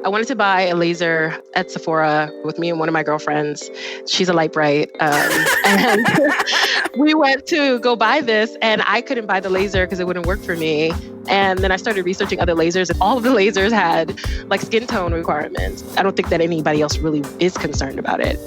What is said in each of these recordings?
I wanted to buy a laser at Sephora with me and one of my girlfriends. She's a light bright. And we went to go buy this and I couldn't buy the laser because it wouldn't work for me. And then I started researching other lasers and all of the lasers had like skin tone requirements. I don't think that anybody else really is concerned about it.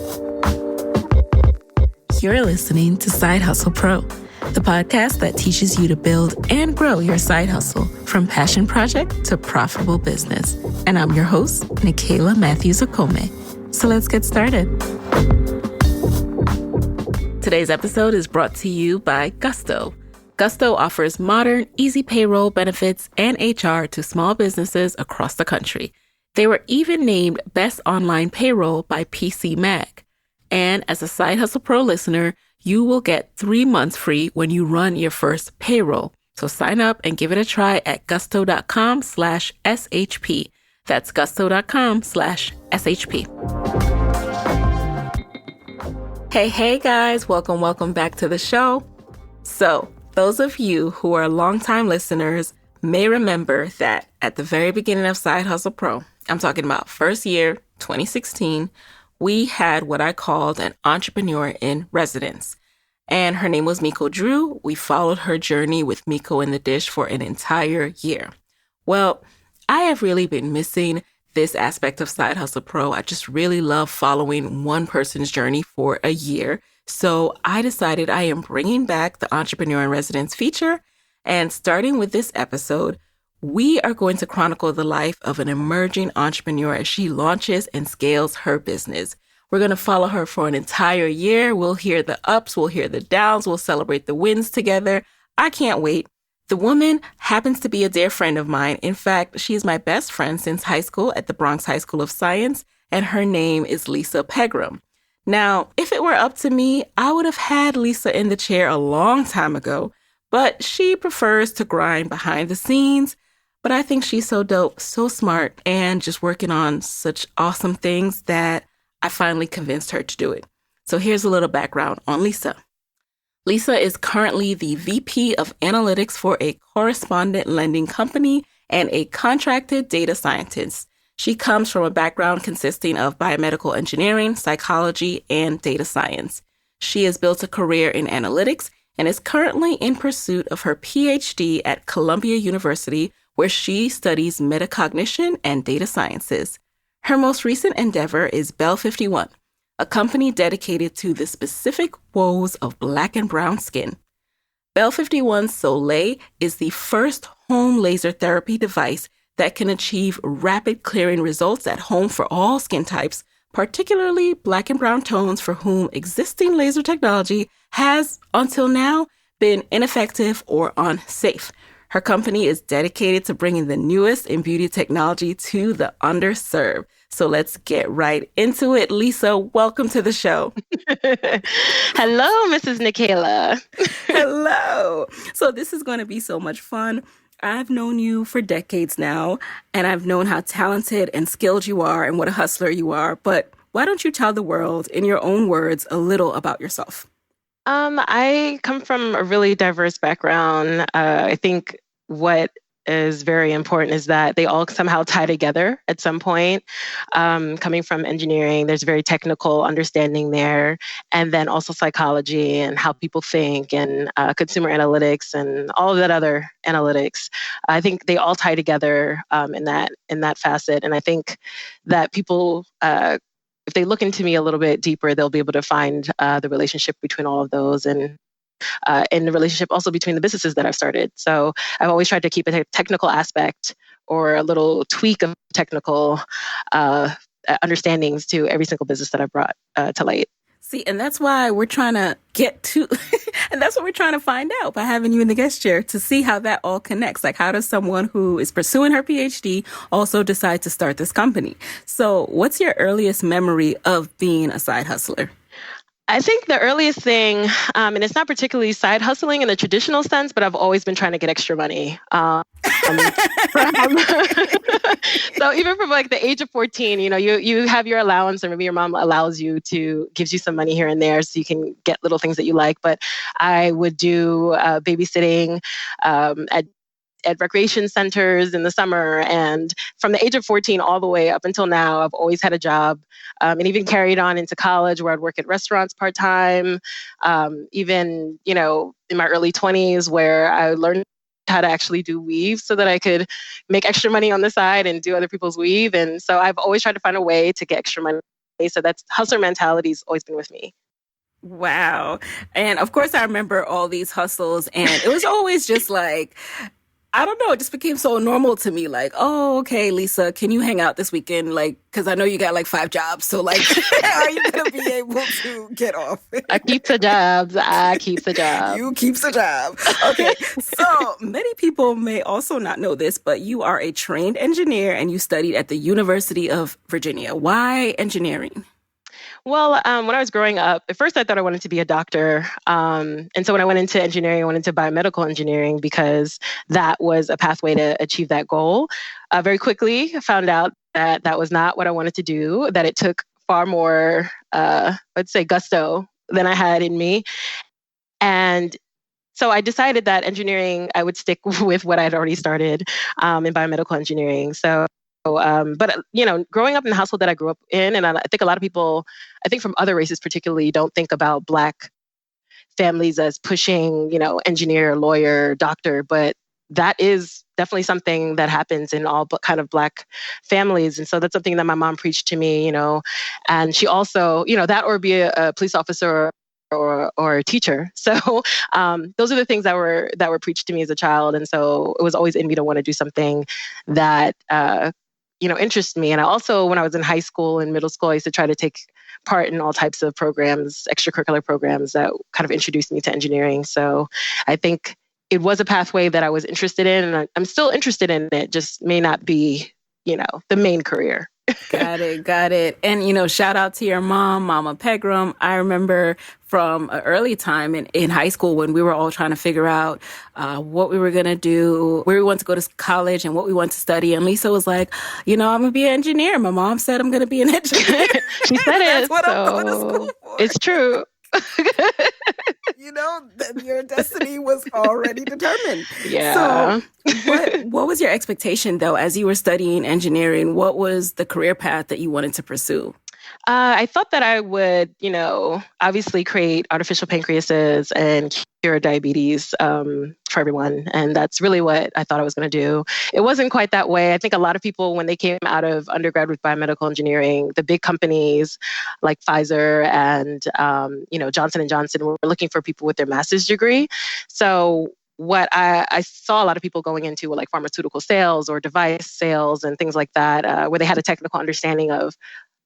You're listening to Side Hustle Pro, the podcast that teaches you to build and grow your side hustle from passion project to profitable business. And I'm your host, Nicaila Matthews-Okome. So let's get started. Today's episode is brought to you by Gusto. Gusto offers modern, easy payroll benefits and HR to small businesses across the country. They were even named Best Online Payroll by PC Mag. And as a Side Hustle Pro listener, you will get 3 months free when you run your first payroll. So sign up and give it a try at gusto.com/SHP. That's gusto.com/SHP. Hey guys, welcome back to the show. So those of you who are longtime listeners may remember that at the very beginning of Side Hustle Pro, I'm talking about first year, 2016, we had what I called an entrepreneur in residence. And her name was Miko Drew. We followed her journey with Miko in the Dish for an entire year. Well, I have really been missing this aspect of Side Hustle Pro. I just really love following one person's journey for a year. So I decided I am bringing back the Entrepreneur in Residence feature. And starting with this episode, we are going to chronicle the life of an emerging entrepreneur as she launches and scales her business. We're going to follow her for an entire year. We'll hear the ups, we'll hear the downs, we'll celebrate the wins together. I can't wait. The woman happens to be a dear friend of mine. In fact, she's my best friend since high school at the Bronx High School of Science, and her name is Lisa Pegram. Now, if it were up to me, I would have had Lisa in the chair a long time ago, but she prefers to grind behind the scenes. But I think she's so dope, so smart, and just working on such awesome things that I finally convinced her to do it. So here's a little background on Lisa. Lisa is currently the VP of Analytics for a correspondent lending company and a contracted data scientist. She comes from a background consisting of biomedical engineering, psychology, and data science. She has built a career in analytics and is currently in pursuit of her PhD at Columbia University, where she studies metacognition and data sciences. Her most recent endeavor is Bell 51, a company dedicated to the specific woes of Black and brown skin. Bell 51 Soleil is the first home laser therapy device that can achieve rapid clearing results at home for all skin types, particularly Black and brown tones for whom existing laser technology has, until now, been ineffective or unsafe. Her company is dedicated to bringing the newest in beauty technology to the underserved. So let's get right into it. Lisa, welcome to the show. Hello, Mrs. Nicaila. Hello. So this is going to be so much fun. I've known you for decades now, and I've known how talented and skilled you are and what a hustler you are. But why don't you tell the world, in your own words, a little about yourself? I come from a really diverse background. I think what is very important is that they all somehow tie together at some point. Coming from engineering, there's very technical understanding there, and then also psychology and how people think and consumer analytics and all of that other analytics. I think they all tie together in that facet, and I think that people if they look into me a little bit deeper, they'll be able to find the relationship between all of those and the relationship also between the businesses that I've started. So I've always tried to keep a technical aspect or a little tweak of technical understandings to every single business that I've brought to light. See, and that's why we're trying to get to, and that's what we're trying to find out by having you in the guest chair to see how that all connects. Like, how does someone who is pursuing her PhD also decide to start this company? So what's your earliest memory of being a side hustler? I think the earliest thing, and it's not particularly side hustling in the traditional sense, but I've always been trying to get extra money. So even from like the age of 14, you have your allowance, or maybe your mom gives you some money here and there so you can get little things that you like. But I would do babysitting at at recreation centers in the summer. And from the age of 14 all the way up until now, I've always had a job, and even carried on into college where I'd work at restaurants part-time, even, in my early 20s where I learned how to actually do weave so that I could make extra money on the side and do other people's weave. And so I've always tried to find a way to get extra money. So that's hustler mentality's always been with me. Wow. And of course, I remember all these hustles, and it was always just like, I don't know, it just became so normal to me. Like, oh, okay, Lisa, can you hang out this weekend? Like, because I know you got like 5 jobs. So, like, are you going to be able to get off? I keep the jobs. I keep the job. You keep the job. Okay. So, many people may also not know this, but you are a trained engineer and you studied at the University of Virginia. Why engineering? Well, when I was growing up, at first I thought I wanted to be a doctor. And so when I went into engineering, I went into biomedical engineering because that was a pathway to achieve that goal. Very quickly, I found out that that was not what I wanted to do, that it took far more, let's say, gusto than I had in me. And so I decided that engineering, I would stick with what I'd already started in biomedical engineering. But growing up in the household that I grew up in, and I think a lot of people, I think from other races particularly, don't think about Black families as pushing, engineer, lawyer, doctor, but that is definitely something that happens in all kind of Black families. And so that's something that my mom preached to me, and she also, that or be a police officer or a teacher. So those are the things that were preached to me as a child. And so it was always in me to want to do something that interest me. And I also, when I was in high school and middle school, I used to try to take part in all types of programs, extracurricular programs that kind of introduced me to engineering. So I think it was a pathway that I was interested in, and I'm still interested in it, just may not be, the main career. Got it. And, shout out to your mom, Mama Pegram. I remember from an early time in high school when we were all trying to figure out what we were going to do, where we wanted to go to college and what we wanted to study. And Lisa was like, I'm going to be an engineer. My mom said I'm going to be an engineer. She said That's it. what I'm going to school for. It's true. Your destiny was already determined. Yeah. So what was your expectation, though, as you were studying engineering? What was the career path that you wanted to pursue? I thought that I would, obviously create artificial pancreases and cure diabetes for everyone. And that's really what I thought I was going to do. It wasn't quite that way. I think a lot of people, when they came out of undergrad with biomedical engineering, the big companies like Pfizer and, Johnson & Johnson were looking for people with their master's degree. So what I saw a lot of people going into were like pharmaceutical sales or device sales and things like that, where they had a technical understanding of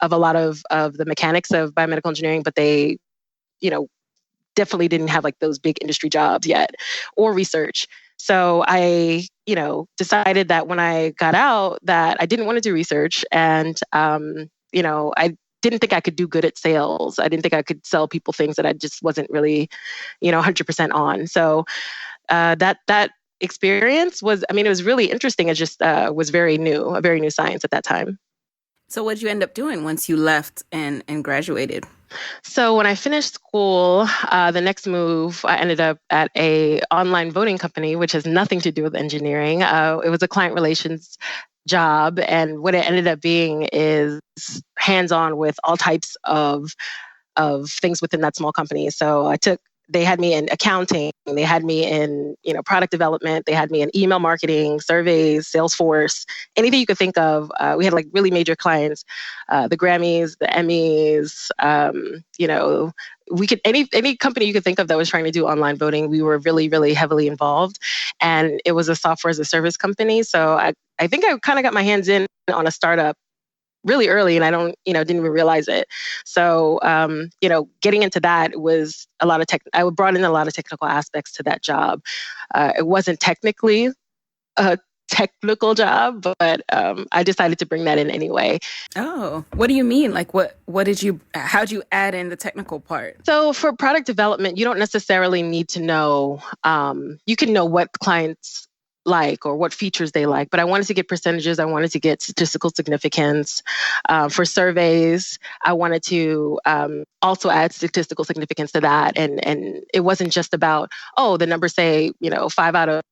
a lot of the mechanics of biomedical engineering, but they, definitely didn't have like those big industry jobs yet or research. So I, decided that when I got out that I didn't want to do research, and, I didn't think I could do good at sales. I didn't think I could sell people things that I just wasn't really, 100% on. So that experience was, it was really interesting. It just was very new, a very new science at that time. So what did you end up doing once you left and graduated? So when I finished school, the next move, I ended up at a online voting company, which has nothing to do with engineering. It was a client relations job. And what it ended up being is hands-on with all types of things within that small company. So they had me in accounting, they had me in, product development, they had me in email marketing, surveys, Salesforce, anything you could think of. We had like really major clients, the Grammys, the Emmys, any company you could think of that was trying to do online voting, we were really, really heavily involved. And it was a software as a service company. So I think I kind of got my hands in on a startup really early, and I didn't even realize it. So, getting into that was a lot of I brought in a lot of technical aspects to that job. It wasn't technically a technical job, but I decided to bring that in anyway. Oh, what do you mean? Like how'd you add in the technical part? So for product development, you don't necessarily need to know, you can know what clients like or what features they like, but I wanted to get percentages. I wanted to get statistical significance. For surveys, I wanted to also add statistical significance to that. And it wasn't just about, the numbers say, 5 out of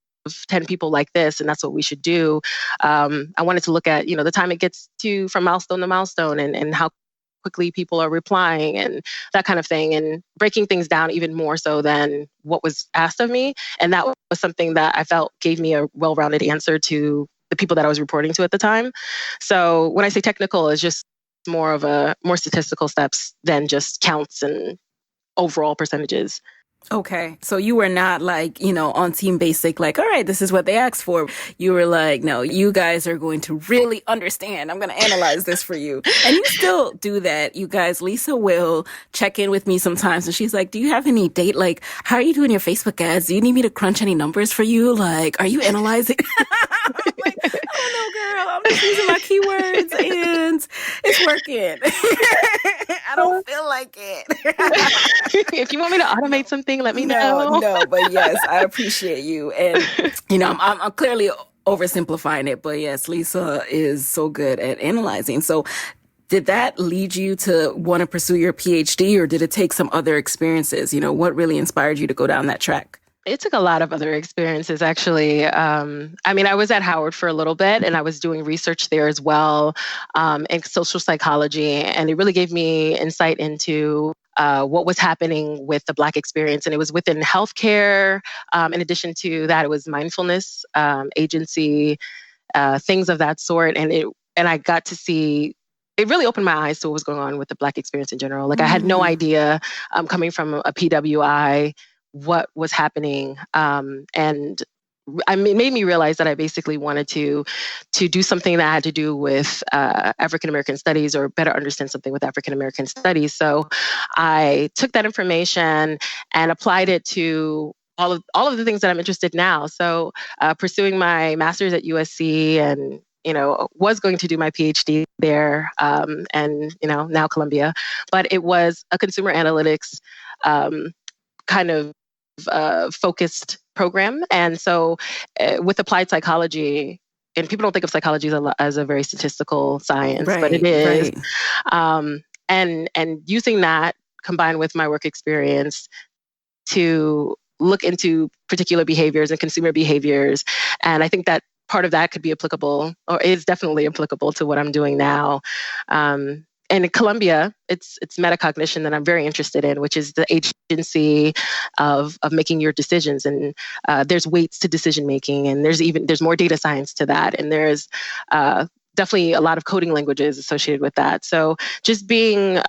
10 people like this, and that's what we should do. I wanted to look at, the time it gets to from milestone to milestone, and how quickly people are replying and that kind of thing, and breaking things down even more so than what was asked of me. And that was something that I felt gave me a well-rounded answer to the people that I was reporting to at the time. So when I say technical, it's just more statistical steps than just counts and overall percentages. Okay. So you were not like, on Team Basic, like, all right, this is what they asked for. You were like, no, you guys are going to really understand. I'm going to analyze this for you. And you still do that. You guys, Lisa will check in with me sometimes. And she's like, do you have any date? Like, how are you doing your Facebook ads? Do you need me to crunch any numbers for you? Like, are you analyzing? I'm like, oh no, girl, I'm just using my keywords and it's working. I don't feel like it. If you want me to automate something, let me know. No, but yes, I appreciate you. And, I'm clearly oversimplifying it, but yes, Lisa is so good at analyzing. So did that lead you to want to pursue your PhD, or did it take some other experiences? What really inspired you to go down that track? It took a lot of other experiences, actually. I was at Howard for a little bit, and I was doing research there as well, in social psychology. And it really gave me insight into what was happening with the Black experience. And it was within healthcare. In addition to that, it was mindfulness, agency, things of that sort. And I got to see, it really opened my eyes to what was going on with the Black experience in general. Like, I had no idea, coming from a PWI, what was happening. And it made me realize that I basically wanted to do something that had to do with African-American studies, or better understand something with African-American studies. So I took that information and applied it to all of the things that I'm interested in now. So pursuing my master's at USC, and was going to do my PhD there, and now Columbia. But it was a consumer analytics kind of focused program. And so with applied psychology, and people don't think of psychology as a very statistical science, right, but it is. Right. And using that combined with my work experience to look into particular behaviors and consumer behaviors. And I think that part of that could be applicable, or is definitely applicable, to what I'm doing now. And in Columbia, it's metacognition that I'm very interested in, which is the agency of making your decisions. And there's weights to decision making, and there's more data science to that, and there's definitely a lot of coding languages associated with that. So just being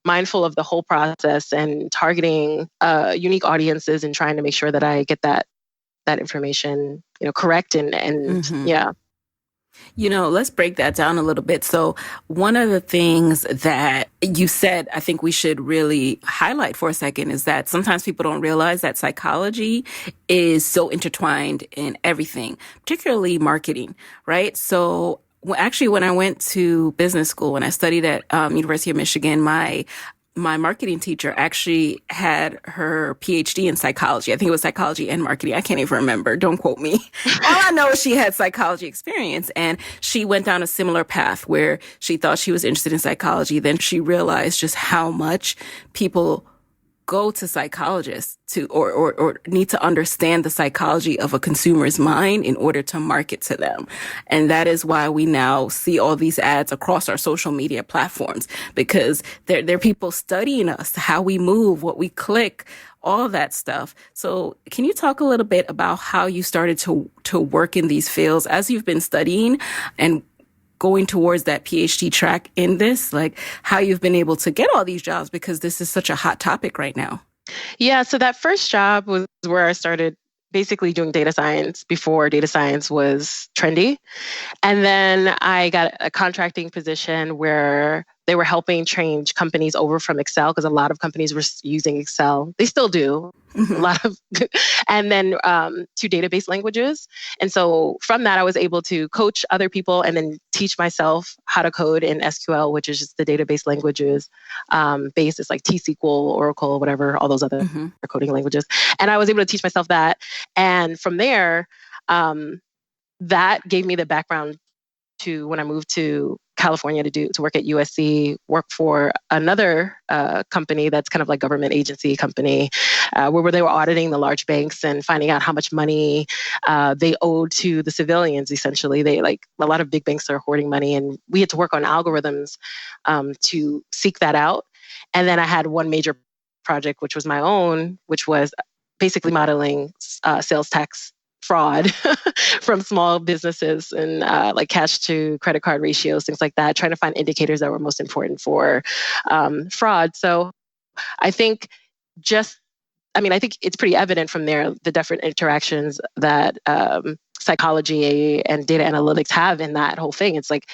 mindful of the whole process and targeting unique audiences, and trying to make sure that I get that information correct, and Mm-hmm. yeah. Let's break that down a little bit. So one of the things that you said, I think we should really highlight for a second, is that sometimes people don't realize that psychology is so intertwined in everything, particularly marketing, right? So actually, when I went to business school, when I studied at University of Michigan, my marketing teacher actually had her PhD in psychology. I think it was psychology and marketing. I can't even remember. Don't quote me. All I know is she had psychology experience, and she went down a similar path where she thought she was interested in psychology. Then she realized just how much people go to psychologists or need to understand the psychology of a consumer's mind in order to market to them. And that is why we now see all these ads across our social media platforms, because they're people studying us, how we move, what we click, all that stuff. So can you talk a little bit about how you started to work in these fields as you've been studying and going towards that PhD track in this, like how you've been able to get all these jobs, because this is such a hot topic right now? Yeah, so that first job was where I started basically doing data science before data science was trendy. And then I got a contracting position where they were helping change companies over from Excel, because a lot of companies were using Excel. They still do. Mm-hmm. A lot of, and then to database languages. And so from that, I was able to coach other people and then teach myself how to code in SQL, which is just the database languages basis, like T-SQL, Oracle, whatever, all those other coding languages. And I was able to teach myself that. And from there, that gave me the background to when I moved to California to work at USC, work for another company that's kind of like government agency company, where they were auditing the large banks and finding out how much money they owed to the civilians. Essentially, they like a lot of big banks are hoarding money, and we had to work on algorithms to seek that out. And then I had one major project, which was my own, which was basically modeling sales tax fraud from small businesses and like cash to credit card ratios, things like that, trying to find indicators that were most important for fraud. So I think I think it's pretty evident from there, the different interactions that psychology and data analytics have in that whole thing. It's like,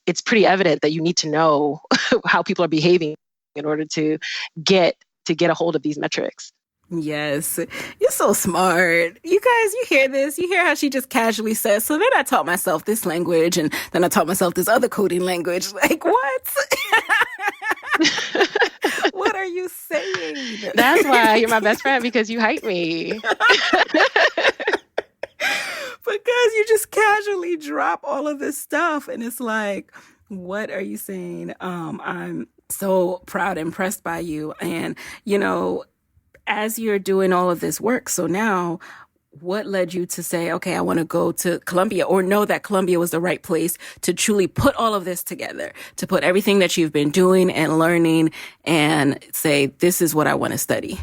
it's pretty evident that you need to know how people are behaving in order to get a hold of these metrics. Yes, you're so smart. You guys, you hear this? You hear how she just casually says, so then I taught myself this language and then I taught myself this other coding language. Like, what? What are you saying? That's why you're my best friend, because you hype me. Because you just casually drop all of this stuff and it's like, what are you saying? I'm so proud, impressed by you. And, as you're doing all of this work, so now what led you to say, okay, I want to go to Columbia, or know that Columbia was the right place to truly put all of this together, to put everything that you've been doing and learning and say, this is what I want to study?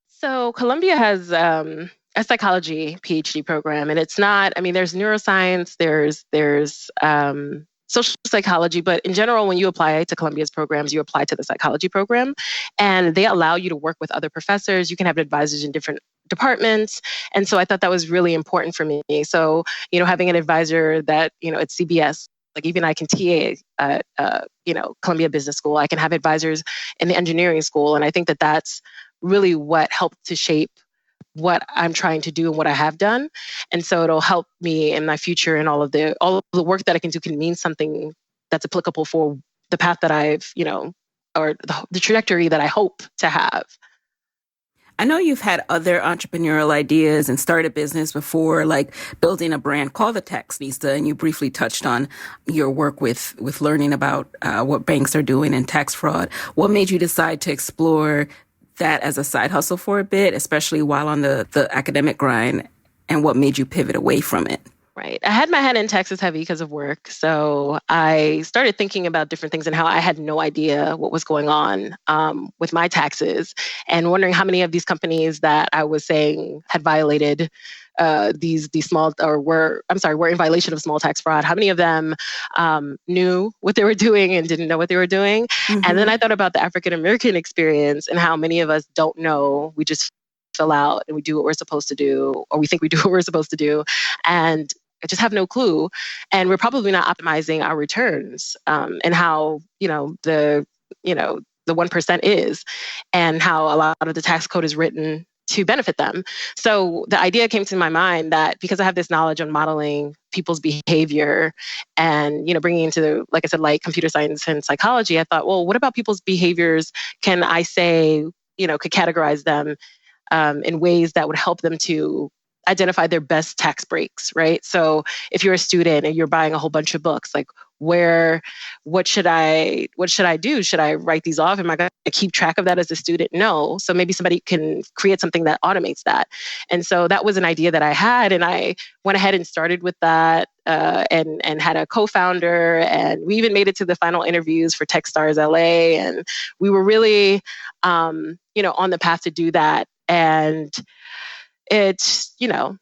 So Columbia has a psychology PhD program, and it's not, there's neuroscience, there's social psychology, but in general, when you apply to Columbia's programs, you apply to the psychology program, and they allow you to work with other professors. You can have advisors in different departments. And so I thought that was really important for me. So, having an advisor that, at CBS, like even I can TA at, Columbia Business School, I can have advisors in the engineering school. And I think that that's really what helped to shape what I'm trying to do and what I have done. And so it'll help me in my future, and all of the work that I can do can mean something that's applicable for the path that I've, or the trajectory that I hope to have. I know you've had other entrepreneurial ideas and started business before, like building a brand called the Taxista, and you briefly touched on your work with learning about what banks are doing in tax fraud. What made you decide to explore that as a side hustle for a bit, especially while on the academic grind, and what made you pivot away from it? Right. I had my head in Texas heavy because of work. So I started thinking about different things and how I had no idea what was going on with my taxes, and wondering how many of these companies that I was saying had violated these small, or were in violation of small tax fraud. How many of them knew what they were doing and didn't know what they were doing? Mm-hmm. And then I thought about the African American experience and how many of us don't know. We just fill out and we do what we're supposed to do, or we think we do what we're supposed to do, and I just have no clue. And we're probably not optimizing our returns, and how the 1% is, and how a lot of the tax code is written to benefit them. So the idea came to my mind that because I have this knowledge on modeling people's behavior and, bringing into, like I said, like computer science and psychology, I thought, well, what about people's behaviors? Can I say, could categorize them in ways that would help them to identify their best tax breaks, right? So if you're a student and you're buying a whole bunch of books, like what should I do? Should I write these off? Am I going to keep track of that as a student? No. So maybe somebody can create something that automates that. And so that was an idea that I had, and I went ahead and started with that, and had a co-founder, and we even made it to the final interviews for Techstars LA, and we were really, on the path to do that. And it's,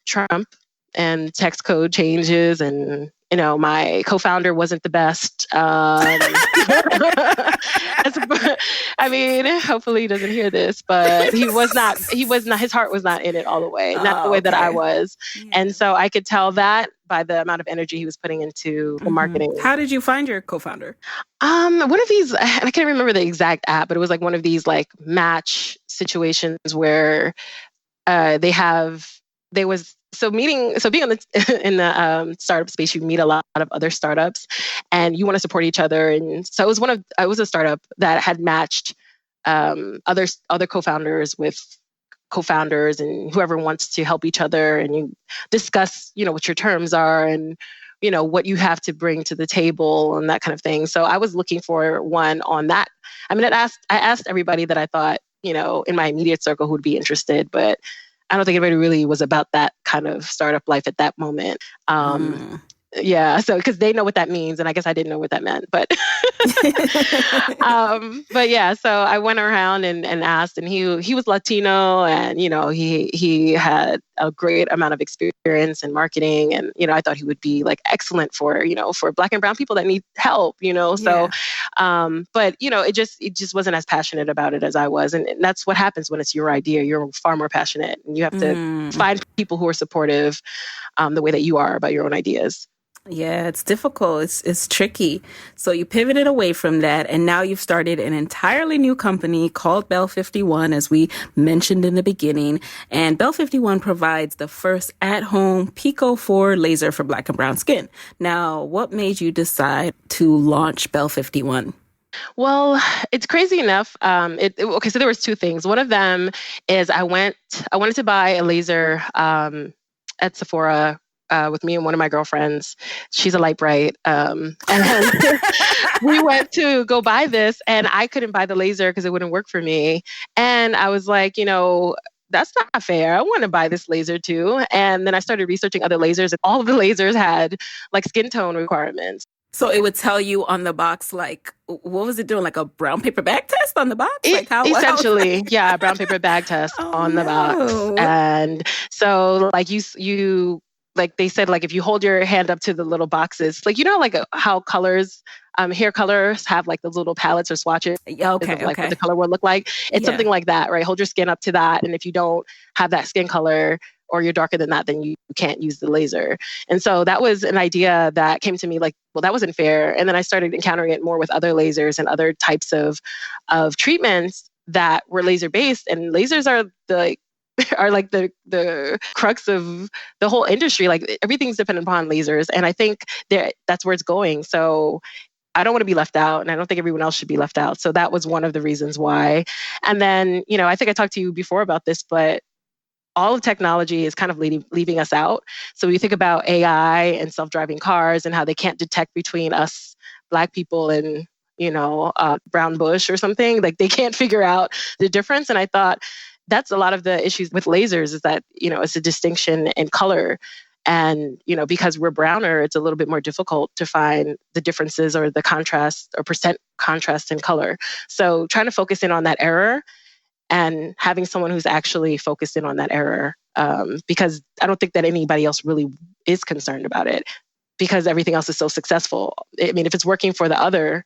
Trump and tax code changes, and, my co-founder wasn't the best. Hopefully he doesn't hear this, but his heart was not in it all the way, not the way that I was. Yeah. And so I could tell that by the amount of energy he was putting into marketing. How did you find your co-founder? One of these, I can't remember the exact app, but it was like one of these like match situations where being on in the startup space, you meet a lot of other startups, and you want to support each other. And so I was a startup that had matched other co-founders with co-founders and whoever wants to help each other, and you discuss, what your terms are and, what you have to bring to the table and that kind of thing. So I was looking for one on that. I asked everybody that I thought in my immediate circle who would be interested, but I don't think anybody really was about that kind of startup life at that moment. Yeah, so because they know what that means, and I guess I didn't know what that meant, but but yeah, so I went around and asked, and he was Latino, and he had a great amount of experience in marketing, and I thought he would be like excellent for for Black and brown people that need help, so but it just wasn't as passionate about it as I was, and that's what happens when it's your idea. You're far more passionate, and you have to find people who are supportive the way that you are about your own ideas. Yeah, it's difficult. It's tricky. So you pivoted away from that, and now you've started an entirely new company called Bell 51, as we mentioned in the beginning. And Bell 51 provides the first at-home Pico 4 laser for Black and brown skin. Now, what made you decide to launch Bell 51? Well, it's crazy enough. Okay, so there was two things. One of them is I wanted to buy a laser at Sephora with me and one of my girlfriends. She's a light bright. And we went to go buy this, and I couldn't buy the laser because it wouldn't work for me. And I was like, that's not fair. I want to buy this laser too. And then I started researching other lasers, and all of the lasers had like skin tone requirements. So it would tell you on the box, like, what was it doing? Like a brown paper bag test on the box? Essentially, yeah, brown paper bag test on the box. And so like you like they said, like if you hold your hand up to the little boxes, like like how colors, hair colors have like those little palettes or swatches of like what the color would look like. It's something like that, right? Hold your skin up to that, and if you don't have that skin color or you're darker than that, then you can't use the laser. And so that was an idea that came to me like, well, that wasn't fair. And then I started encountering it more with other lasers and other types of treatments that were laser based, and lasers are the crux of the whole industry. Like everything's dependent upon lasers. And I think that's where it's going. So I don't want to be left out, and I don't think everyone else should be left out. So that was one of the reasons why. And then, I think I talked to you before about this, but all of technology is kind of leaving us out. So you think about AI and self-driving cars and how they can't detect between us Black people and, brown bush or something. Like they can't figure out the difference. And I thought, that's a lot of the issues with lasers is that, it's a distinction in color. And, because we're browner, it's a little bit more difficult to find the differences or the contrast or percent contrast in color. So trying to focus in on that error and having someone who's actually focused in on that error, because I don't think that anybody else really is concerned about it because everything else is so successful. I mean, if it's working for the other,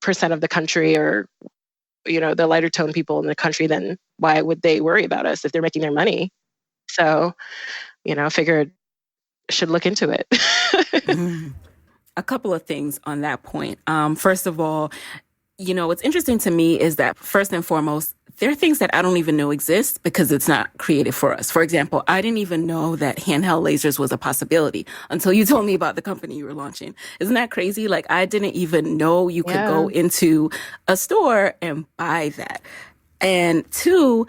percent of the country or the lighter tone people in the country, then why would they worry about us if they're making their money? So, I figured I should look into it. A couple of things on that point. First of all, what's interesting to me is that first and foremost, there are things that I don't even know exist because it's not created for us. For example, I didn't even know that handheld lasers was a possibility until you told me about the company you were launching. Isn't that crazy? Like I didn't even know you could go into a store and buy that. And two,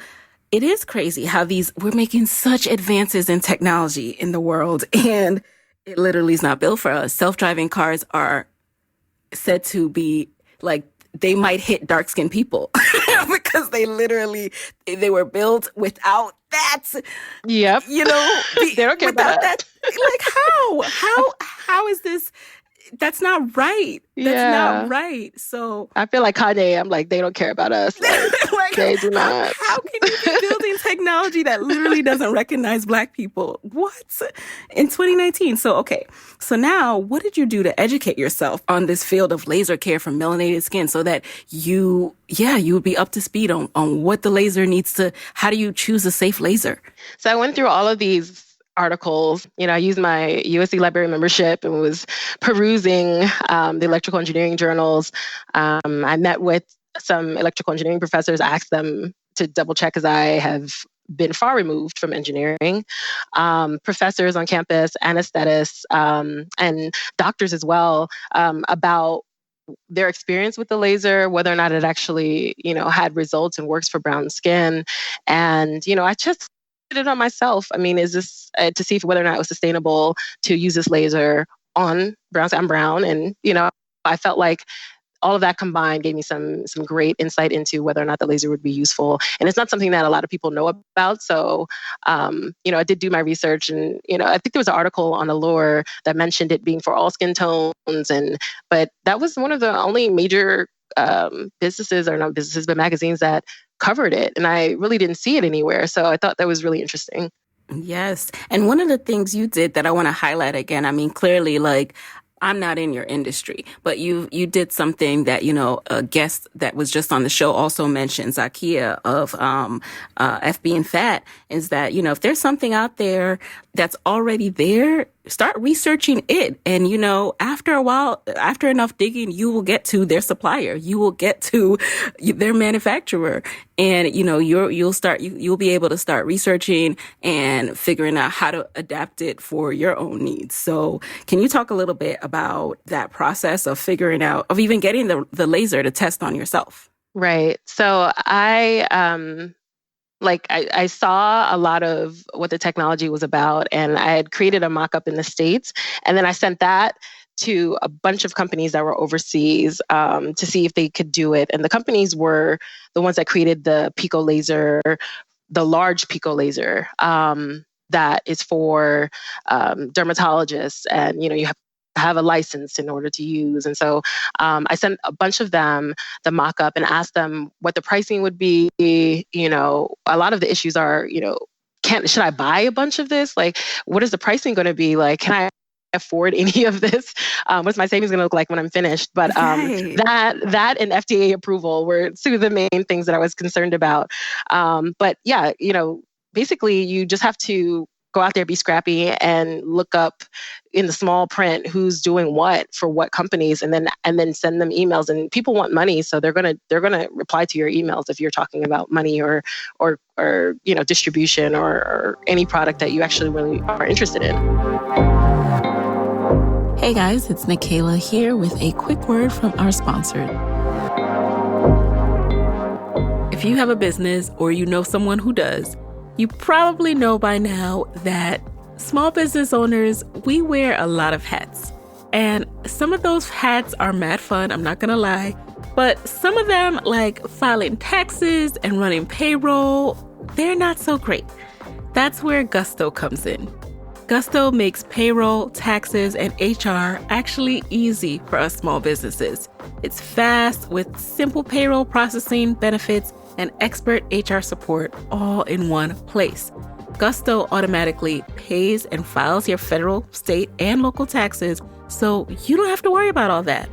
it is crazy how we're making such advances in technology in the world, and it literally is not built for us. Self-driving cars are said to be like, they might hit dark-skinned people because they were built without that. Yep. They don't care about that. Like how is this? That's not right. That's not right. So I feel like Kanye. I'm like, they don't care about us. Like, they do not. How can you be building technology that literally doesn't recognize Black people? What? In 2019. So, okay. So now what did you do to educate yourself on this field of laser care for melanated skin so that you would be up to speed on what the laser needs to, how do you choose a safe laser? So I went through all of these articles. I used my USC library membership and was perusing the electrical engineering journals. I met with some electrical engineering professors, asked them to double check because I have been far removed from engineering. Professors on campus, anesthetists, and doctors as well, about their experience with the laser, whether or not it actually, had results and works for brown skin. And, I just did it on myself. I mean, is this to see whether or not it was sustainable to use this laser on brown skin? I'm brown. And, I felt like all of that combined gave me some great insight into whether or not the laser would be useful. And it's not something that a lot of people know about. So, I did do my research, and, I think there was an article on Allure that mentioned it being for all skin tones. But that was one of the only major businesses, or not businesses, but magazines that covered it. And I really didn't see it anywhere. So I thought that was really interesting. Yes. And one of the things you did that I want to highlight again, I mean, clearly, like, I'm not in your industry, but you did something that, a guest that was just on the show also mentioned, Zakia of FB and Fat, is that, if there's something out there that's already there, start researching it. And, after a while, after enough digging, you will get to their supplier. You will get to their manufacturer. And, you'll be able to start researching and figuring out how to adapt it for your own needs. So can you talk a little bit about that process of figuring out, of even getting the laser to test on yourself? Right. So I saw a lot of what the technology was about, and I had created a mock-up in the States, and then I sent that to a bunch of companies that were overseas to see if they could do it. And the companies were the ones that created the Pico laser, the large Pico laser that is for dermatologists, and you have a license in order to use. And so I sent a bunch of them the mock-up and asked them what the pricing would be. A lot of the issues are, should I buy a bunch of this? Like, what is the pricing going to be? Like, can I afford any of this? What's my savings going to look like when I'm finished? But that and FDA approval were two of the main things that I was concerned about. But yeah, basically you just have to go out there, be scrappy, and look up in the small print who's doing what for what companies, and then send them emails. And people want money, so they're gonna reply to your emails if you're talking about money or distribution or any product that you actually really are interested in. Hey guys, it's Nikayla here with a quick word from our sponsor. If you have a business or you know someone who does, you probably know by now that small business owners, we wear a lot of hats. And some of those hats are mad fun, I'm not gonna lie. But some of them, like filing taxes and running payroll, they're not so great. That's where Gusto comes in. Gusto makes payroll, taxes, and HR actually easy for us small businesses. It's fast with simple payroll processing, benefits, and expert HR support all in one place. Gusto automatically pays and files your federal, state, and local taxes, so you don't have to worry about all that.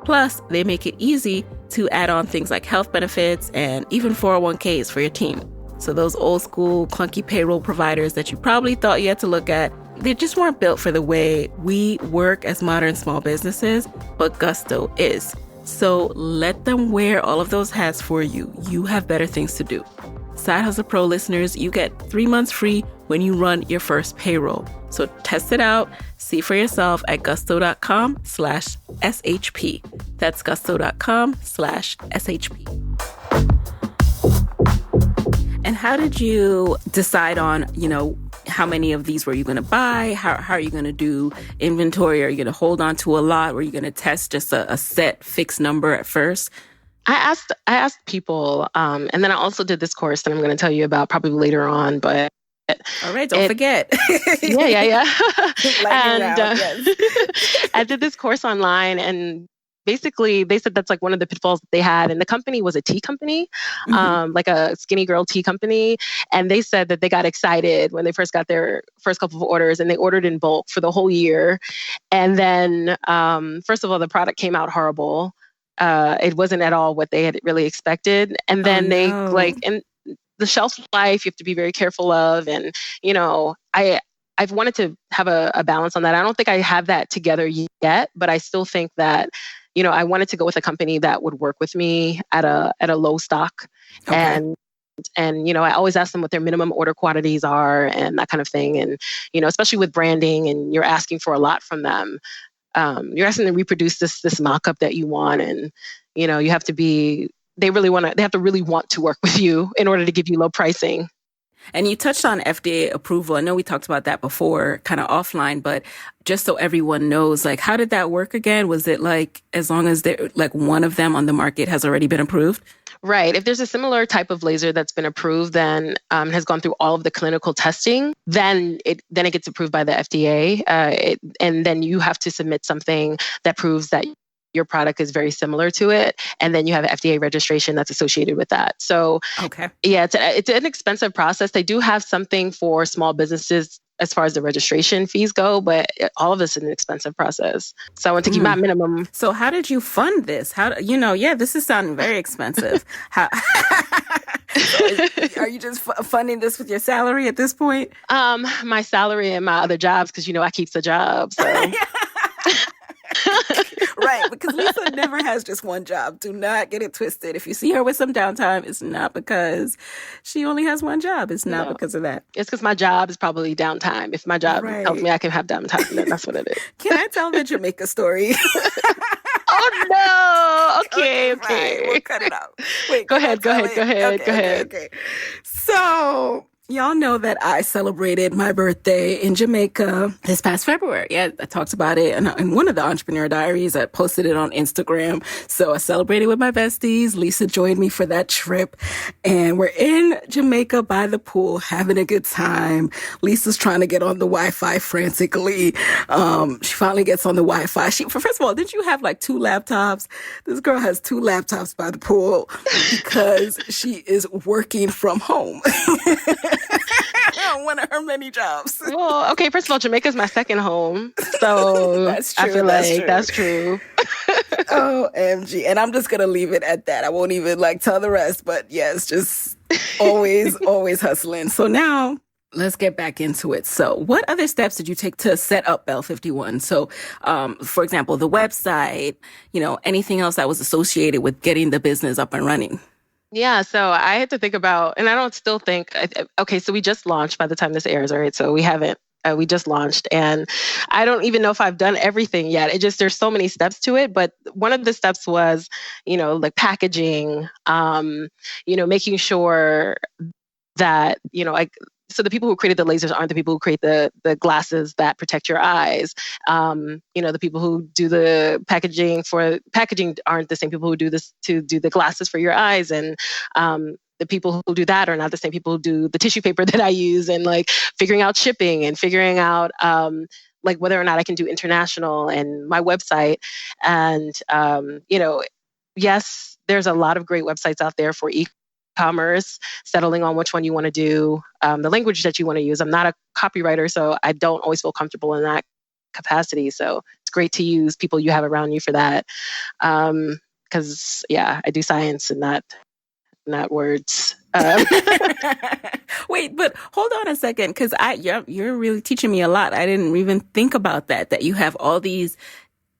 Plus, they make it easy to add on things like health benefits and even 401ks for your team. So those old school clunky payroll providers that you probably thought you had to look at, they just weren't built for the way we work as modern small businesses, but Gusto is. So let them wear all of those hats for you. You have better things to do. Side Hustle Pro listeners, you get 3 months free when you run your first payroll. So test it out. See for yourself at gusto.com/SHP. That's gusto.com/SHP. And how did you decide on, how many of these were you going to buy? How are you going to do inventory? Are you going to hold on to a lot? Were you going to test just a set fixed number at first? I asked people, and then I also did this course that I'm going to tell you about probably later on. But all right, don't forget. Yeah. And yes. I did this course online, and basically they said that's like one of the pitfalls that they had. And the company was a tea company, like a skinny girl tea company. And they said that they got excited when they first got their first couple of orders, and they ordered in bulk for the whole year. And then, first of all, the product came out horrible. It wasn't at all what they had really expected. And then and the shelf life, you have to be very careful of. And, I've wanted to have a balance on that. I don't think I have that together yet, but I still think that, I wanted to go with a company that would work with me at a low stock. Okay. And I always ask them what their minimum order quantities are and that kind of thing. And, especially with branding, and you're asking for a lot from them. You're asking them to reproduce this mock-up that you want. And, you have to be, they have to really want to work with you in order to give you low pricing. And you touched on FDA approval. I know we talked about that before, kind of offline, but just so everyone knows, like, how did that work again? Was it like, as long as there, like, one of them on the market has already been approved? Right. If there's a similar type of laser that's been approved, then has gone through all of the clinical testing, then it gets approved by the FDA, and then you have to submit something that proves that your product is very similar to it, and then you have FDA registration that's associated with that. So, Okay. yeah, it's an expensive process. They do have something for small businesses as far as the registration fees go, but all of this is an expensive process. So I want to keep my minimum. So how did you fund this? This is sounding very expensive. How, are you just funding this with your salary at this point? My salary and my other jobs, because I keep the job. So. Right, because Lisa never has just one job. Do not get it twisted. If you see her with some downtime, it's not because she only has one job. It's not because of that. It's because my job is probably downtime. If my job tells me I can have downtime, then that's what it is. Can I tell the Jamaica story? Oh, no. Okay. Right. We'll cut it out. Wait, go ahead. Okay. So, y'all know that I celebrated my birthday in Jamaica this past February. Yeah, I talked about it in one of the Entrepreneur Diaries. I posted it on Instagram. So I celebrated with my besties. Lisa joined me for that trip. And we're in Jamaica by the pool, having a good time. Lisa's trying to get on the Wi-Fi frantically. She finally gets on the Wi-Fi. First of all, didn't you have like 2 laptops? This girl has 2 laptops by the pool because she is working from home. One of her many jobs. Well, okay, first of all, Jamaica's my second home. So that's true, I feel that's true. OMG. And I'm just going to leave it at that. I won't even tell the rest. But yes, just always hustling. So now let's get back into it. So what other steps did you take to set up Bell 51? So, for example, the website, anything else that was associated with getting the business up and running? Yeah, so I had to think about, and I don't still think, okay, so we just launched by the time this airs, right? So we haven't, we just launched, and I don't even know if I've done everything yet. There's so many steps to it, but one of the steps was, like packaging, making sure that, so the people who created the lasers aren't the people who create the glasses that protect your eyes. The people who do the packaging aren't the same people who do this to do the glasses for your eyes. And the people who do that are not the same people who do the tissue paper that I use, and figuring out shipping and figuring out whether or not I can do international and my website. And, yes, there's a lot of great websites out there for e-commerce, settling on which one you want to do, the language that you want to use. I'm not a copywriter, so I don't always feel comfortable in that capacity. So it's great to use people you have around you for that. Because I do science and not words. Wait, but hold on a second, because you're really teaching me a lot. I didn't even think about that you have all these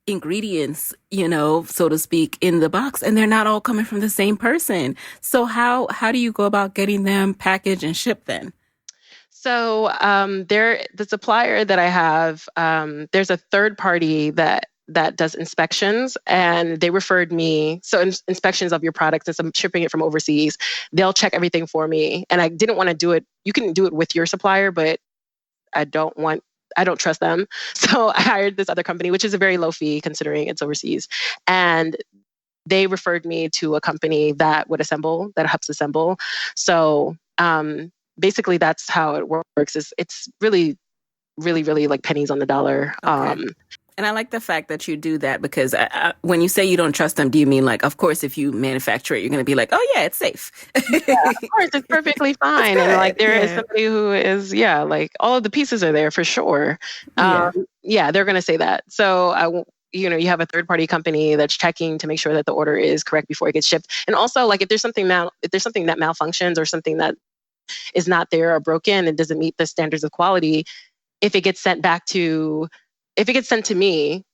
ingredients, so to speak, in the box, and they're not all coming from the same person. So how do you go about getting them packaged and shipped then? So the supplier that I have, there's a third party that does inspections, and they referred me. So inspections of your product, since I'm shipping it from overseas, they'll check everything for me. And I didn't want to do it. You can do it with your supplier, but I don't trust them. So I hired this other company, which is a very low fee considering it's overseas. And they referred me to a company that helps assemble. So basically that's how it works. It's really, really, really like pennies on the dollar. Okay. And I like the fact that you do that, because when you say you don't trust them, do you mean of course, if you manufacture it, you're going to be like, oh yeah, it's safe. Yeah, of course, it's perfectly fine. And there is somebody who is, all of the pieces are there for sure. They're going to say that. So you have a third party company that's checking to make sure that the order is correct before it gets shipped. And also if there's something that malfunctions or something that is not there or broken and doesn't meet the standards of quality, if it gets sent to me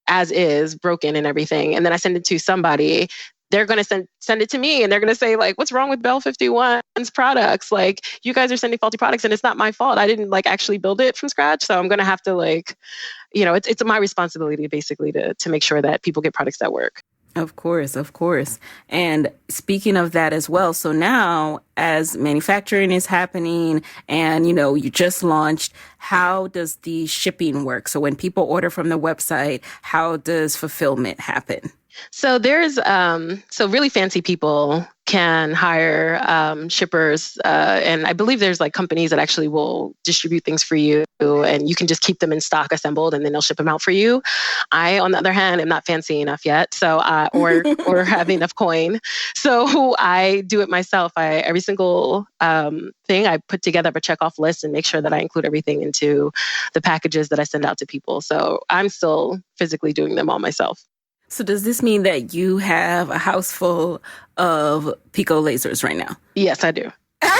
as is, broken and everything, and then I send it to somebody, they're going to send it to me, and they're going to say what's wrong with Bell 51's products? You guys are sending faulty products, and it's not my fault. I didn't actually build it from scratch. So I'm going to have to it's my responsibility basically to make sure that people get products that work. Of course, of course. And speaking of that as well, so now as manufacturing is happening and, you just launched, how does the shipping work? So when people order from the website, how does fulfillment happen? So there's so really fancy people can hire shippers, and I believe there's like companies that actually will distribute things for you, and you can just keep them in stock assembled, and then they'll ship them out for you. I, on the other hand, am not fancy enough yet, so or have enough coin, so I do it myself. Every single thing I put together a check off list and make sure that I include everything into the packages that I send out to people. So I'm still physically doing them all myself. So does this mean that you have a house full of Pico lasers right now? Yes, I do. I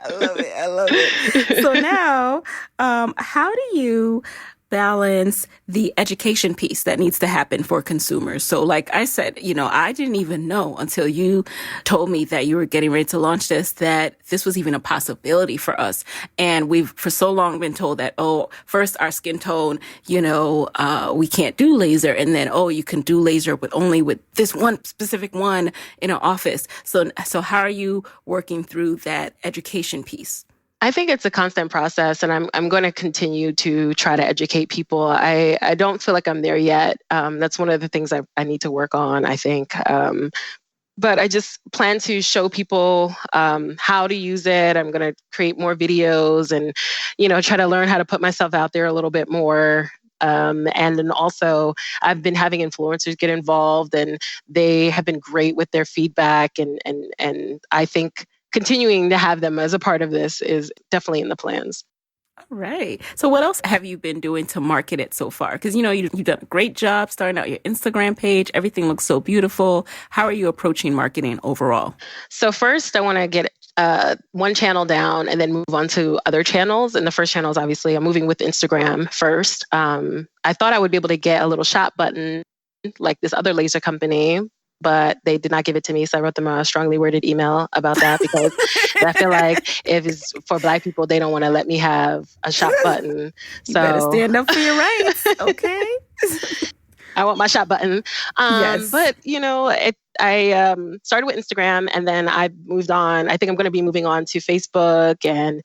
love it. I love it. So now, how do you balance the education piece that needs to happen for consumers? So like I said, I didn't even know until you told me that you were getting ready to launch this, that this was even a possibility for us. And we've for so long been told that, first our skin tone, we can't do laser. And then, you can do laser with only with this one specific one in an office. So how are you working through that education piece? I think it's a constant process, and I'm going to continue to try to educate people. I don't feel like I'm there yet. That's one of the things I need to work on, I think. But I just plan to show people how to use it. I'm going to create more videos and, try to learn how to put myself out there a little bit more. And then also, I've been having influencers get involved, and they have been great with their feedback. And I think continuing to have them as a part of this is definitely in the plans. All right. So what else have you been doing to market it so far? Because, you've done a great job starting out your Instagram page. Everything looks so beautiful. How are you approaching marketing overall? So first, I want to get one channel down and then move on to other channels. And the first channel is obviously I'm moving with Instagram first. I thought I would be able to get a little shop button like this other laser company, but they did not give it to me. So I wrote them a strongly worded email about that because I feel like if it's for Black people, they don't want to let me have a shop button. You better stand up for your rights, okay? I want my shop button. Yes. But, I started with Instagram, and then I moved on. I think I'm going to be moving on to Facebook and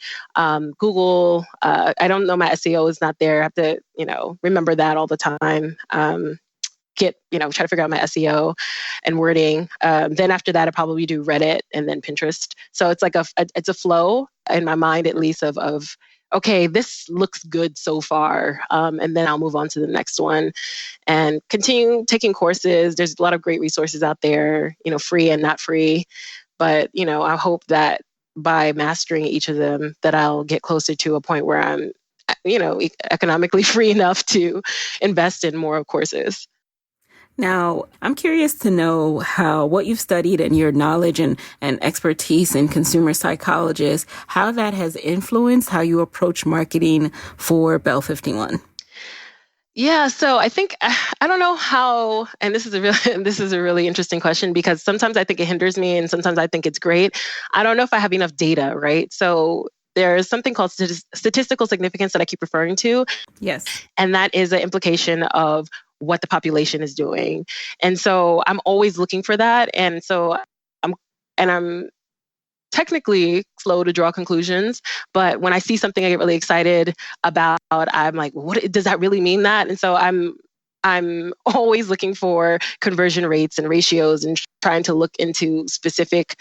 Google. I don't know, my SEO is not there. I have to, remember that all the time. Try to figure out my SEO and wording. Then after that, I probably do Reddit and then Pinterest. So it's like it's a flow in my mind, at least of okay, this looks good so far. And then I'll move on to the next one and continue taking courses. There's a lot of great resources out there, free and not free. But, I hope that by mastering each of them, that I'll get closer to a point where I'm, economically free enough to invest in more courses. Now, I'm curious to know what you've studied and your knowledge and expertise in consumer psychologist, how that has influenced how you approach marketing for Bell 51. Yeah, so I think I don't know how, and this is a really interesting question because sometimes I think it hinders me and sometimes I think it's great. I don't know if I have enough data, right? So there's something called statistical significance that I keep referring to. Yes. And that is an implication of what the population is doing. And so I'm always looking for that. And so I'm technically slow to draw conclusions, but when I see something I get really excited about, I'm like, what does that really mean that? And so I'm always looking for conversion rates and ratios and trying to look into specific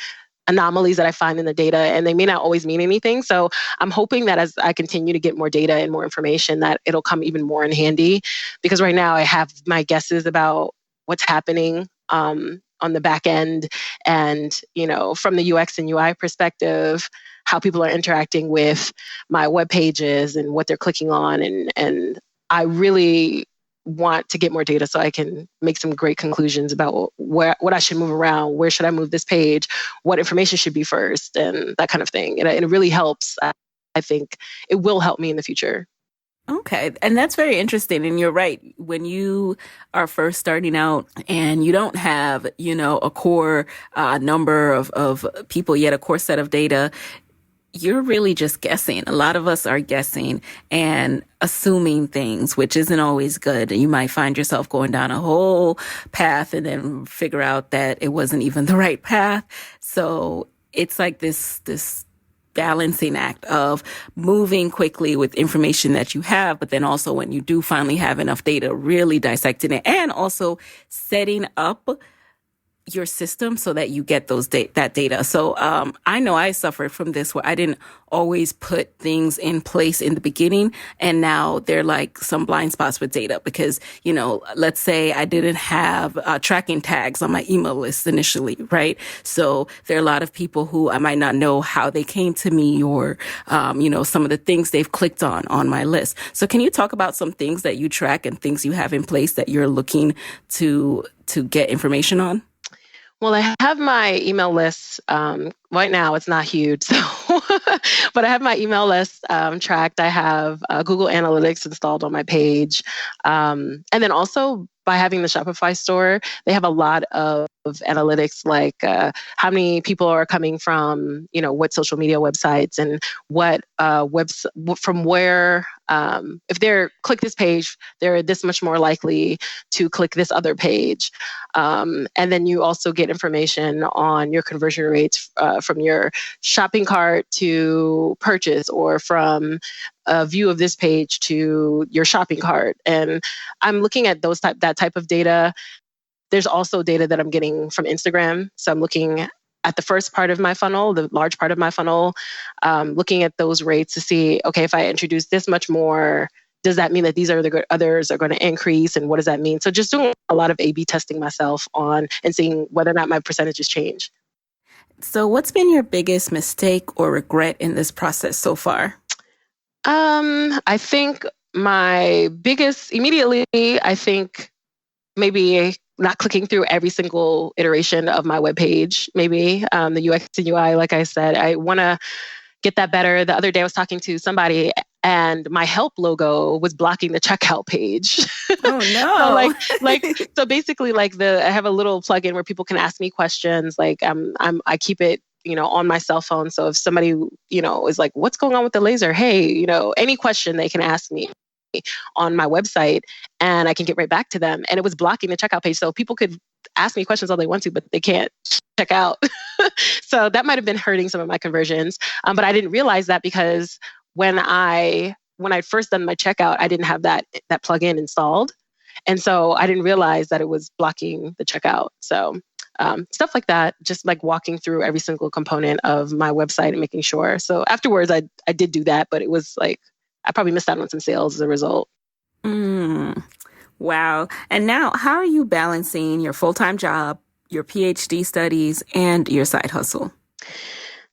anomalies that I find in the data, and they may not always mean anything. So I'm hoping that as I continue to get more data and more information, that it'll come even more in handy, because right now I have my guesses about what's happening on the back end, and from the UX and UI perspective, how people are interacting with my web pages and what they're clicking on, and I really want to get more data so I can make some great conclusions about what I should move around, where should I move this page, what information should be first, and that kind of thing. And it really helps. I think it will help me in the future. Okay. And that's very interesting. And you're right. When you are first starting out and you don't have, a core number of people yet, a core set of data, you're really just guessing. A lot of us are guessing and assuming things, which isn't always good. You might find yourself going down a whole path and then figure out that it wasn't even the right path. So it's like this balancing act of moving quickly with information that you have, but then also when you do finally have enough data, really dissecting it and also setting up your system so that you get that data. So I know I suffered from this where I didn't always put things in place in the beginning, and now they're like some blind spots with data because, you know, let's say I didn't have tracking tags on my email list initially, right? So there are a lot of people who I might not know how they came to me or, you know, some of the things they've clicked on my list. So can you talk about some things that you track and things you have in place that you're looking to get information on? Well, I have my email list. Right now, it's not huge, so but I have my email list tracked. I have Google Analytics installed on my page, and then also by having the Shopify store, they have a lot of analytics, like how many people are coming from, you know, what social media websites and what from where. If they're click this page, they're this much more likely to click this other page. And then you also get information on your conversion rates from your shopping cart to purchase, or from a view of this page to your shopping cart. And I'm looking at that type of data. There's also data that I'm getting from Instagram. So I'm looking at the first part of my funnel, the large part of my funnel, looking at those rates to see, okay, if I introduce this much more, does that mean that these are others are going to increase? And what does that mean? So just doing a lot of A/B testing myself on and seeing whether or not my percentages change. So what's been your biggest mistake or regret in this process so far? I think my biggest immediately, I think maybe not clicking through every single iteration of my webpage, maybe the UX and UI, like I said, I want to get that better. The other day I was talking to somebody and my help logo was blocking the checkout page. Oh no. So basically like I have a little plugin where people can ask me questions. Like I keep it, you know, on my cell phone. So if somebody, you know, is like, what's going on with the laser? Hey, you know, any question they can ask me on my website and I can get right back to them. And it was blocking the checkout page. So people could ask me questions all they want to, but they can't check out. So that might have been hurting some of my conversions. But I didn't realize that because when I first done my checkout, I didn't have that plugin installed. And so I didn't realize that it was blocking the checkout. So stuff like that, just like walking through every single component of my website and making sure. So afterwards, I did do that, but it was like, I probably missed out on some sales as a result. Wow. And now, how are you balancing your full-time job, your PhD studies, and your side hustle?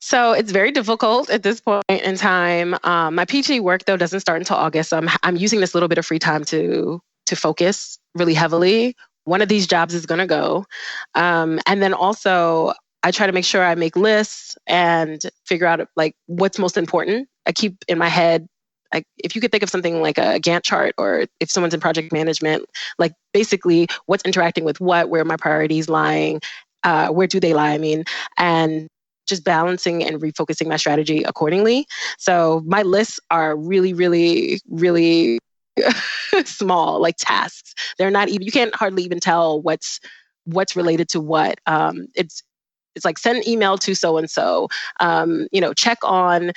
So it's very difficult at this point in time. My PhD work, though, doesn't start until August. So I'm using this little bit of free time to focus really heavily. One of these jobs is going to go. And then also, I try to make sure I make lists and figure out like what's most important. I keep in my head, like if you could think of something like a Gantt chart, or if someone's in project management, like basically what's interacting with what, where are my priorities lying, where do they lie? I mean, and just balancing and refocusing my strategy accordingly. So my lists are really, really, really small, like tasks. They're not even, you can't hardly even tell what's related to what. It's like send an email to so-and-so, you know, check on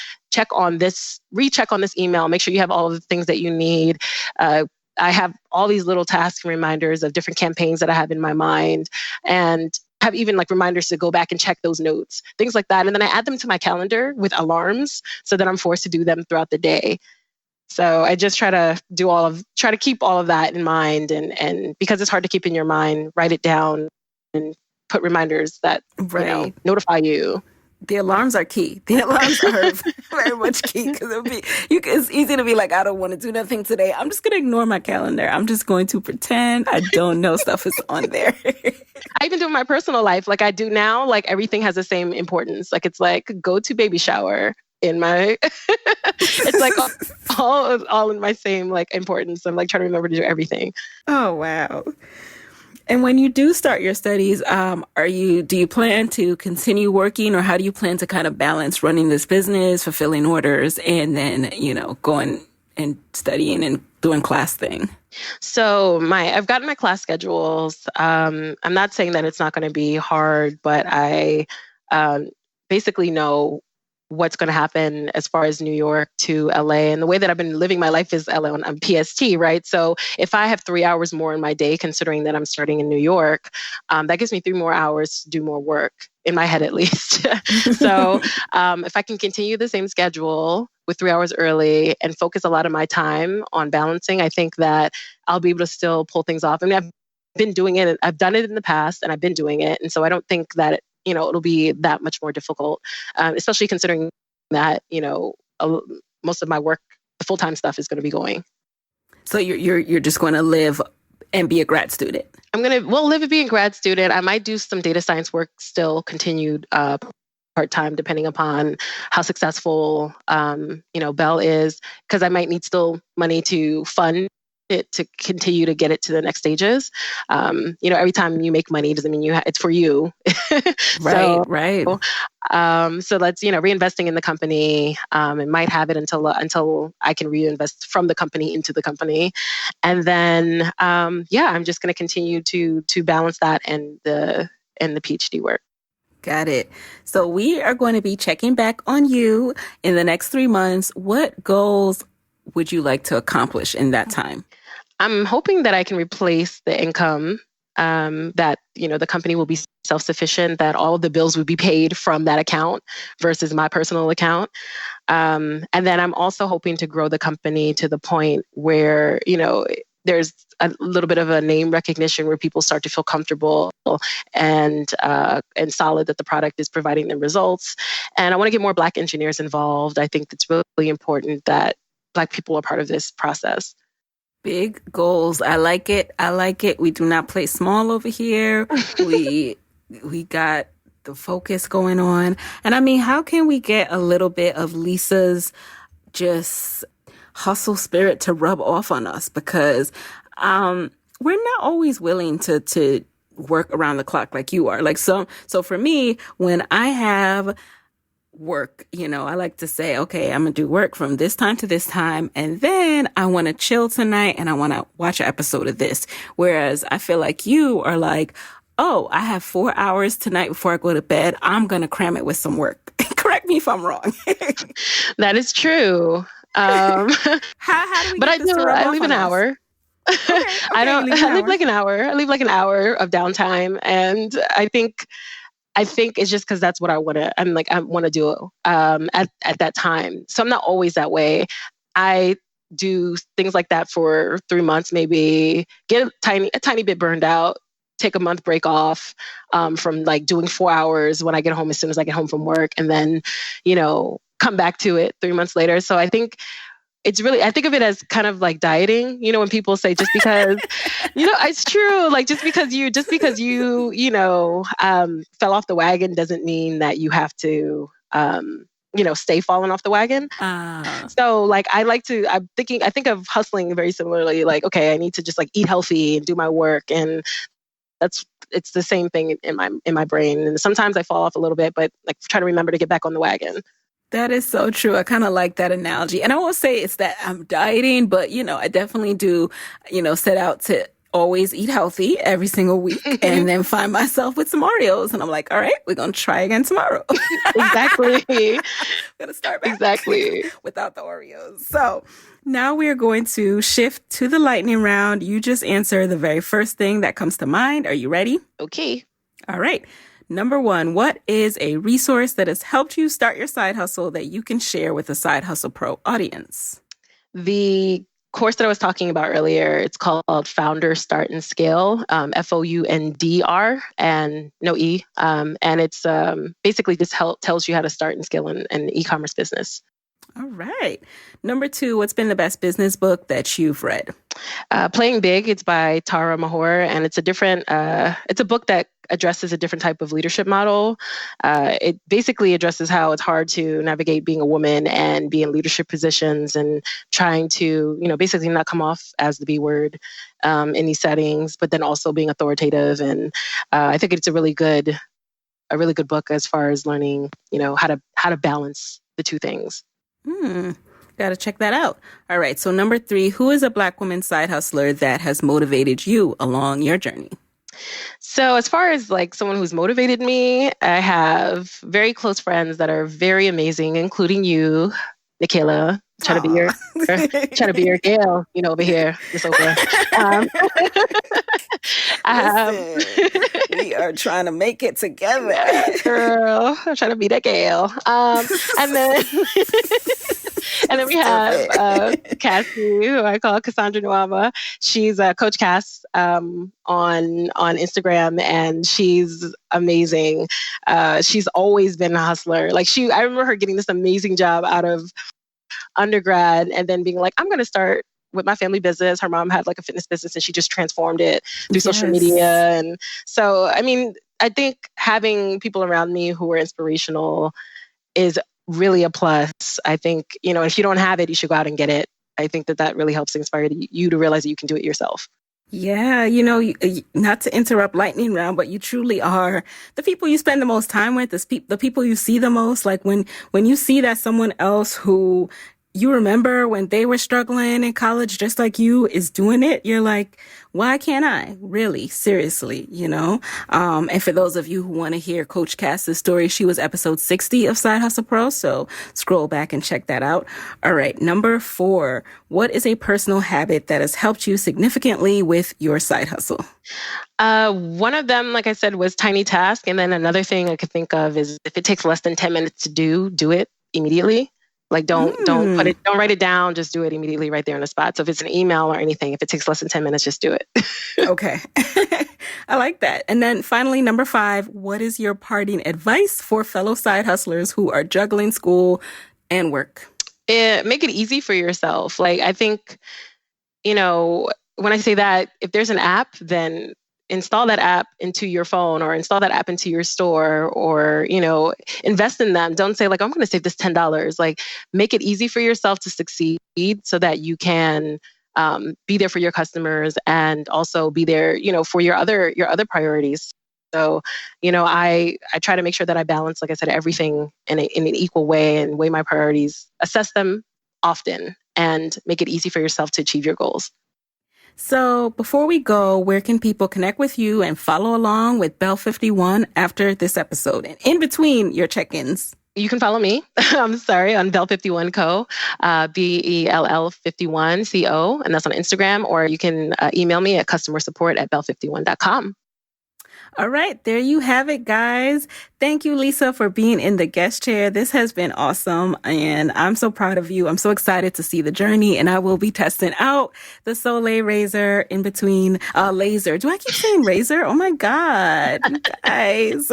this, recheck on this email, make sure you have all of the things that you need. I have all these little tasks and reminders of different campaigns that I have in my mind, and have even like reminders to go back and check those notes, things like that. And then I add them to my calendar with alarms so that I'm forced to do them throughout the day. So I just try to keep all of that in mind, and because it's hard to keep in your mind, write it down and put reminders that notify you. The alarms are key. The alarms are very much key, because it's easy to be like, I don't want to do nothing today. I'm just going to ignore my calendar. I'm just going to pretend I don't know stuff is on there. I even do in my personal life. Like I do now, like everything has the same importance. Like it's like go to baby shower in my, it's like all in my same like importance. I'm like trying to remember to do everything. Oh, wow. And when you do start your studies, do you plan to continue working, or how do you plan to kind of balance running this business, fulfilling orders, and then, going and studying and doing class thing? So I've gotten my class schedules. I'm not saying that it's not going to be hard, but I basically know what's going to happen as far as New York to LA. And the way that I've been living my life is LA on PST, right? So if I have 3 hours more in my day, considering that I'm starting in New York, that gives me 3 more hours to do more work, in my head at least. So if I can continue the same schedule with 3 hours early and focus a lot of my time on balancing, I think that I'll be able to still pull things off. I mean, I've been doing it. I've done it in the past and I've been doing it. And so I don't think that it'll be that much more difficult, especially considering that, most of my work, the full-time stuff is going to be going. So you're just going to live and be a grad student? I'm going to, live and be a grad student. I might do some data science work still continued part-time, depending upon how successful, Bell is, because I might need still money to fund it to continue to get it to the next stages. Every time you make money doesn't mean it's for you. Right. So that's, reinvesting in the company, and might have it until I can reinvest from the company into the company. And then, I'm just going to continue to balance that and the PhD work. Got it. So we are going to be checking back on you in the next 3 months. What goals would you like to accomplish in that time? I'm hoping that I can replace the income, that, the company will be self-sufficient, that all of the bills would be paid from that account versus my personal account. And then I'm also hoping to grow the company to the point where, there's a little bit of a name recognition where people start to feel comfortable and solid that the product is providing them results. And I want to get more Black engineers involved. I think it's really important that Black people are part of this process. Big goals. I like it. We do not play small over here. We got the focus going on. And I mean, how can we get a little bit of Lisa's just hustle spirit to rub off on us? Because we're not always willing to work around the clock like you are. Like so for me, when I have work, I like to say, okay, I'm gonna do work from this time to this time, and then I want to chill tonight and I want to watch an episode of this. Whereas I feel like you are like, oh, I have 4 hours tonight before I go to bed, I'm gonna cram it with some work. Correct me if I'm wrong. That is true. How do we but I leave an hour. Okay, I leave like an hour. I leave like an hour of downtime, and I think it's just because that's what I want to do at that time. So I'm not always that way. I do things like that for 3 months, maybe get a tiny bit burned out, take a month break off from like doing 4 hours when I get home as soon as I get home from work, and then, come back to it 3 months later. So I think I think of it as kind of like dieting, when people say just because, it's true. Like just because you fell off the wagon doesn't mean that you have to, stay falling off the wagon. So like, I think of hustling very similarly, like, okay, I need to just like eat healthy and do my work. And it's the same thing in my brain. And sometimes I fall off a little bit, but like try to remember to get back on the wagon. That is so true. I kind of like that analogy. And I won't say it's that I'm dieting, but, I definitely do, set out to always eat healthy every single week and then find myself with some Oreos. And I'm like, all right, we're going to try again tomorrow. Exactly. I'm going to start back exactly without the Oreos. So now we are going to shift to the lightning round. You just answer the very first thing that comes to mind. Are you ready? Okay. All right. Number 1, what is a resource that has helped you start your side hustle that you can share with the Side Hustle Pro audience? The course that I was talking about earlier, it's called Founder, Start, and Scale, FOUNDR and no E. And it's basically just tells you how to start and scale an e-commerce business. All right. Number 2, what's been the best business book that you've read? Playing Big. It's by Tara Mahor, and it's a book that addresses a different type of leadership model. It basically addresses how it's hard to navigate being a woman and be in leadership positions and trying to, basically not come off as the B word in these settings, but then also being authoritative. And I think it's a really good book as far as learning, how to balance the two things. Got to check that out. All right. So number 3, who is a Black woman side hustler that has motivated you along your journey? So as far as like someone who's motivated me, I have very close friends that are very amazing, including you, Nikhila. Try to be your gal, over here, Miss Oprah. We are trying to make it together, girl. I'm trying to be that gal. And then we have Cassie, who I call Cassandra Nwama. She's Coach Cass on Instagram, and she's amazing. She's always been a hustler. I remember her getting this amazing job out of undergrad and then being like, I'm going to start with my family business. Her mom had like a fitness business and she just transformed it through social media. And so, I think having people around me who are inspirational is really a plus. I think, if you don't have it, you should go out and get it. I think that really helps inspire you to realize that you can do it yourself. Yeah, not to interrupt lightning round, but you truly are the people you spend the most time with, the people you see the most. Like when you see that someone else who you remember when they were struggling in college, just like you, is doing it, you're like, why can't I? Really, seriously, And for those of you who want to hear Coach Cass's story, she was episode 60 of Side Hustle Pro, so scroll back and check that out. All right, number 4, what is a personal habit that has helped you significantly with your side hustle? One of them, like I said, was tiny task. And then another thing I could think of is if it takes less than 10 minutes to do it immediately. Like don't write it down, just do it immediately right there on the spot. So if it's an email or anything, if it takes less than 10 minutes, just do it. Okay. I like that. And then finally, number 5, what is your parting advice for fellow side hustlers who are juggling school and work? Make it easy for yourself. Like, I think, when I say that, if there's an app, then install that app into your phone or install that app into your store or, invest in them. Don't say like, I'm going to save this $10. Like, make it easy for yourself to succeed so that you can be there for your customers and also be there, for your other priorities. So, I try to make sure that I balance, like I said, everything in an equal way and weigh my priorities, assess them often, and make it easy for yourself to achieve your goals. So before we go, where can people connect with you and follow along with Bell 51 after this episode and in between your check-ins? You can follow me, on Bell 51 Co, BELL 51 CO, and that's on Instagram, or you can email me at customersupport@bell51.com. All right, there you have it, guys. Thank you, Lisa, for being in the guest chair. This has been awesome, and I'm so proud of you. I'm so excited to see the journey, and I will be testing out the Soleil Razor in between laser. Do I keep saying razor? Oh my God, you guys.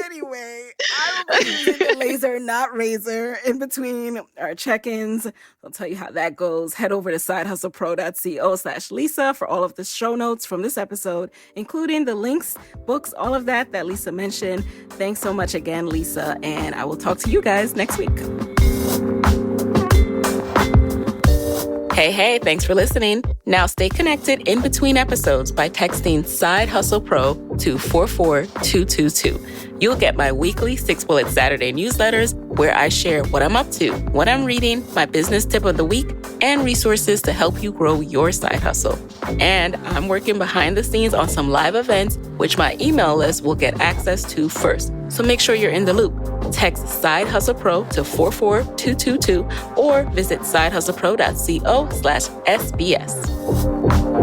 Anyway, I will be using the laser, not razor, in between our check-ins. I'll tell you how that goes. Head over to sidehustlepro.co/Lisa for all of the show notes from this episode, including the links, books, all of that Lisa mentioned. Thanks so much again, Lisa, and I will talk to you guys next week. Hey, thanks for listening. Now stay connected in between episodes by texting Side Hustle Pro to 44222. You'll get my weekly 6-Bullet Saturday newsletters where I share what I'm up to, what I'm reading, my business tip of the week, and resources to help you grow your side hustle. And I'm working behind the scenes on some live events, which my email list will get access to first. So make sure you're in the loop. Text Side Hustle Pro to 44222 or visit sidehustlepro.co/SBS.